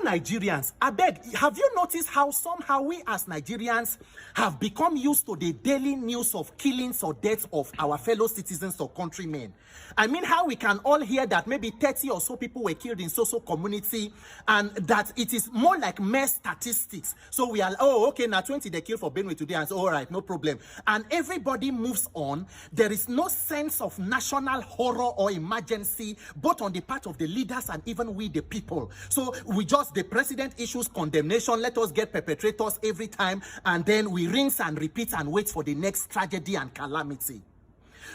Nigerians, I beg, have you noticed how somehow we as Nigerians have become used to the daily news of killings or deaths of our fellow citizens or countrymen? I mean, how we can all hear that maybe 30 or so people were killed in so-so community, and that it is more like mere statistics. So we are, oh, okay, now 20 they killed for Benue today, and so, all right, no problem. And everybody moves on. There is no sense of national horror or emergency, both on the part of the leaders and even we the people. So we just, the president issues condemnation, let us get perpetrators every time, and then we rinse and repeat and wait for the next tragedy and calamity.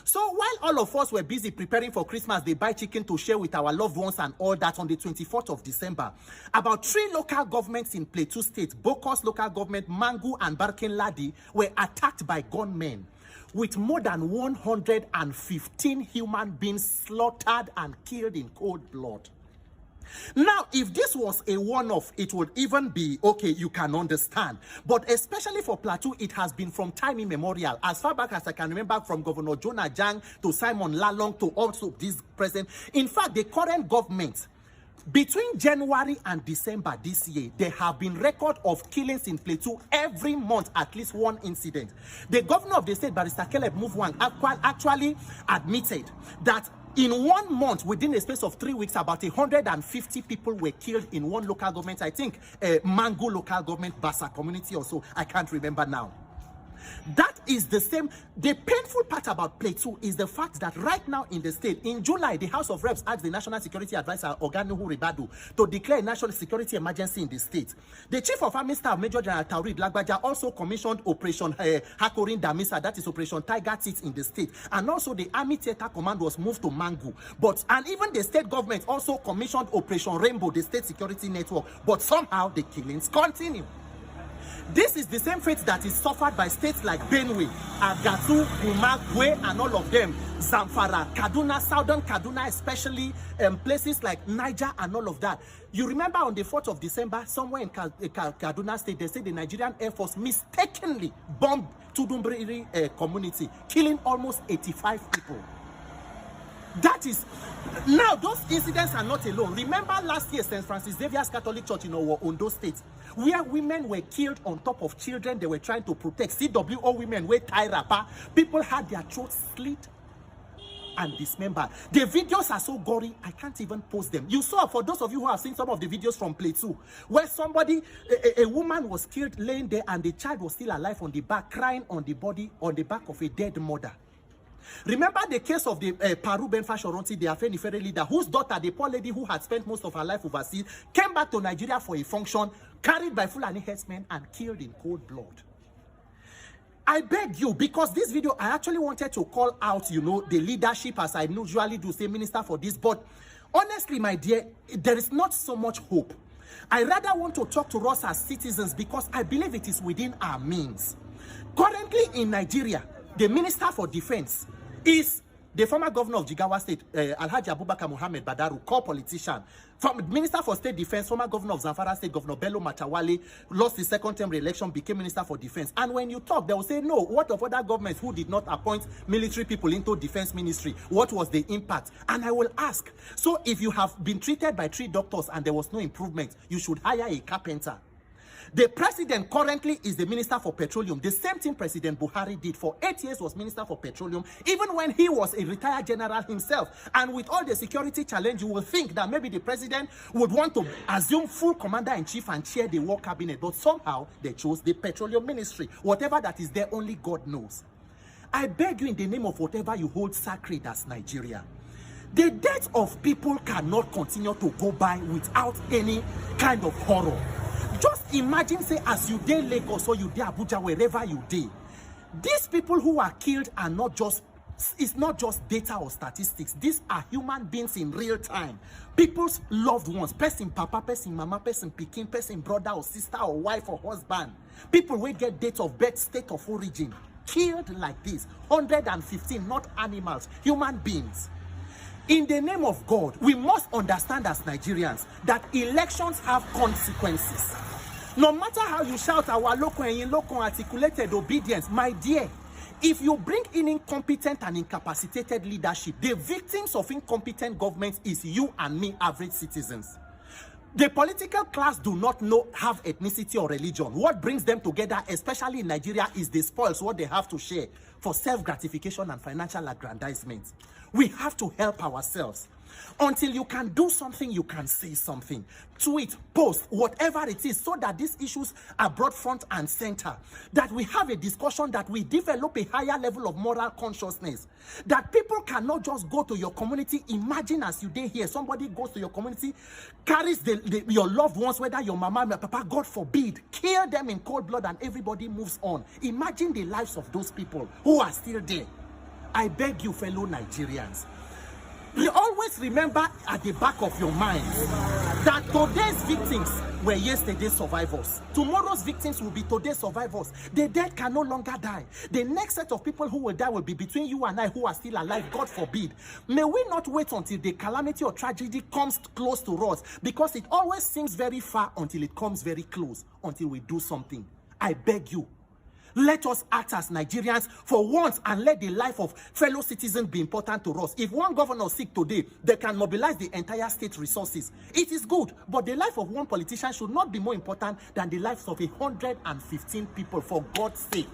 So while all of us were busy preparing for Christmas, they buy chicken to share with our loved ones and all that, on the 24th of December, about 3 local governments in Plateau State, Bokos local government, Mangu and Barkin Ladi, were attacked by gunmen, with more than 115 human beings slaughtered and killed in cold blood. Now, if this was a one-off, it would even be okay, you can understand. But especially for Plateau, it has been from time immemorial. As far back as I can remember, from Governor Jonah Jang to Simon Lalong to also this present. In fact, the current government, between January and December this year, there have been record of killings in Plateau every month, at least one incident. The governor of the state, Barrister Caleb Mufwang, actually admitted that in 1 month, within a space of 3 weeks, about 150 people were killed in one local government. I think Mango local government, Bassa community or so. I can't remember now. That is the same. The painful part about Plateau is the fact that right now in the state, in July, the House of Reps asked the National Security Advisor, Oganuhu Ribadu, to declare a national security emergency in the state. The Chief of Army Staff, Major General Taurid Lagbaja, also commissioned Operation Hakorin Damisa, that is Operation Tiger Teeth in the state. And also the Army Theater Command was moved to Mangu. And even the state government also commissioned Operation Rainbow, the state security network. But somehow the killings continue. This is the same fate that is suffered by states like Benue, Agatu, Umagwe, and all of them, Zamfara, Kaduna, Southern Kaduna, especially places like Niger and all of that. You remember on the 4th of December, somewhere in Kaduna State, they said the Nigerian Air Force mistakenly bombed Tudumbriri community, killing almost 85 people. That is, now those incidents are not alone. Remember last year, St. Francis Xavier's Catholic Church in Ondo State, where women were killed on top of children they were trying to protect. CWO women were tie wrapper. People had their throats slit and dismembered. The videos are so gory, I can't even post them. You saw, for those of you who have seen some of the videos from Plateau, where somebody, a woman was killed laying there and the child was still alive on the back, crying on the body, on the back of a dead mother. Remember the case of the Paru Benfa Shoronti, the Afenifere leader, whose daughter, the poor lady who had spent most of her life overseas, came back to Nigeria for a function, carried by Fulani herdsmen and killed in cold blood. I beg you, because this video, I actually wanted to call out, you know, the leadership, as I usually do, say minister for this, but honestly, my dear, there is not so much hope. I rather want to talk to us as citizens, because I believe it is within our means. Currently in Nigeria, the Minister for Defense is the former governor of Jigawa State, Alhaji Abubakar Mohammed Badaru, core politician. Minister for State Defense, former governor of Zamfara State, Governor Bello Matawale, lost his second-term re-election, became Minister for Defense. And when you talk, they will say, no, what of other governments who did not appoint military people into defense ministry? What was the impact? And I will ask, so if you have been treated by 3 doctors and there was no improvement, you should hire a carpenter. The president currently is the Minister for Petroleum. The same thing President Buhari did for 8 years, was Minister for Petroleum, even when he was a retired general himself. And with all the security challenge, you will think that maybe the president would want to assume full commander-in-chief and chair the war cabinet. But somehow, they chose the Petroleum Ministry. Whatever that is there, only God knows. I beg you, in the name of whatever you hold sacred as Nigeria, the death of people cannot continue to go by without any kind of horror. Just imagine, say, as you dey Lagos or you dey Abuja, wherever you dey, these people who are killed are not just, it's not just data or statistics. These are human beings in real time. People's loved ones, person papa, person mama, person pikin, person brother or sister or wife or husband. People will get date of birth, state of origin, killed like this. 115, not animals, human beings. In the name of God, we must understand as Nigerians that elections have consequences. No matter how you shout our local articulated obedience, my dear, if you bring in incompetent and incapacitated leadership, the victims of incompetent government is you and me, average citizens. The political class do not have ethnicity or religion. What brings them together, especially in Nigeria, is the spoils, what they have to share for self-gratification and financial aggrandizement. We have to help ourselves. Until you can do something, you can say something. Tweet, post, whatever it is, so that these issues are brought front and center. That we have a discussion, that we develop a higher level of moral consciousness. That people cannot just go to your community. Imagine as you dey here, somebody goes to your community, carries your loved ones, whether your mama, your papa, God forbid, kill them in cold blood, and everybody moves on. Imagine the lives of those people who are still there. I beg you, fellow Nigerians, you always remember at the back of your mind that today's victims were yesterday's survivors. Tomorrow's victims will be today's survivors. The dead can no longer die. The next set of people who will die will be between you and I who are still alive, God forbid. May we not wait until the calamity or tragedy comes close to us, because it always seems very far until it comes very close, until we do something. I beg you, let us act as Nigerians for once and let the life of fellow citizens be important to us. If one governor sick today, they can mobilize the entire state resources. It is good, but the life of one politician should not be more important than the lives of 115 people, for God's sake.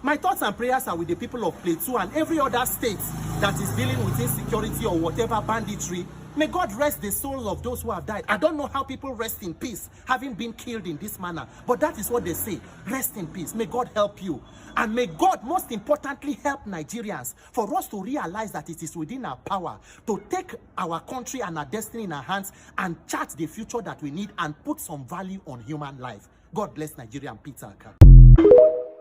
My thoughts and prayers are with the people of Plateau and every other state that is dealing with insecurity or whatever banditry. May God rest the souls of those who have died. I don't know how people rest in peace, having been killed in this manner, but that is what they say. Rest in peace. May God help you. And may God, most importantly, help Nigerians, for us to realize that it is within our power to take our country and our destiny in our hands and chart the future that we need and put some value on human life. God bless Nigeria and Peter.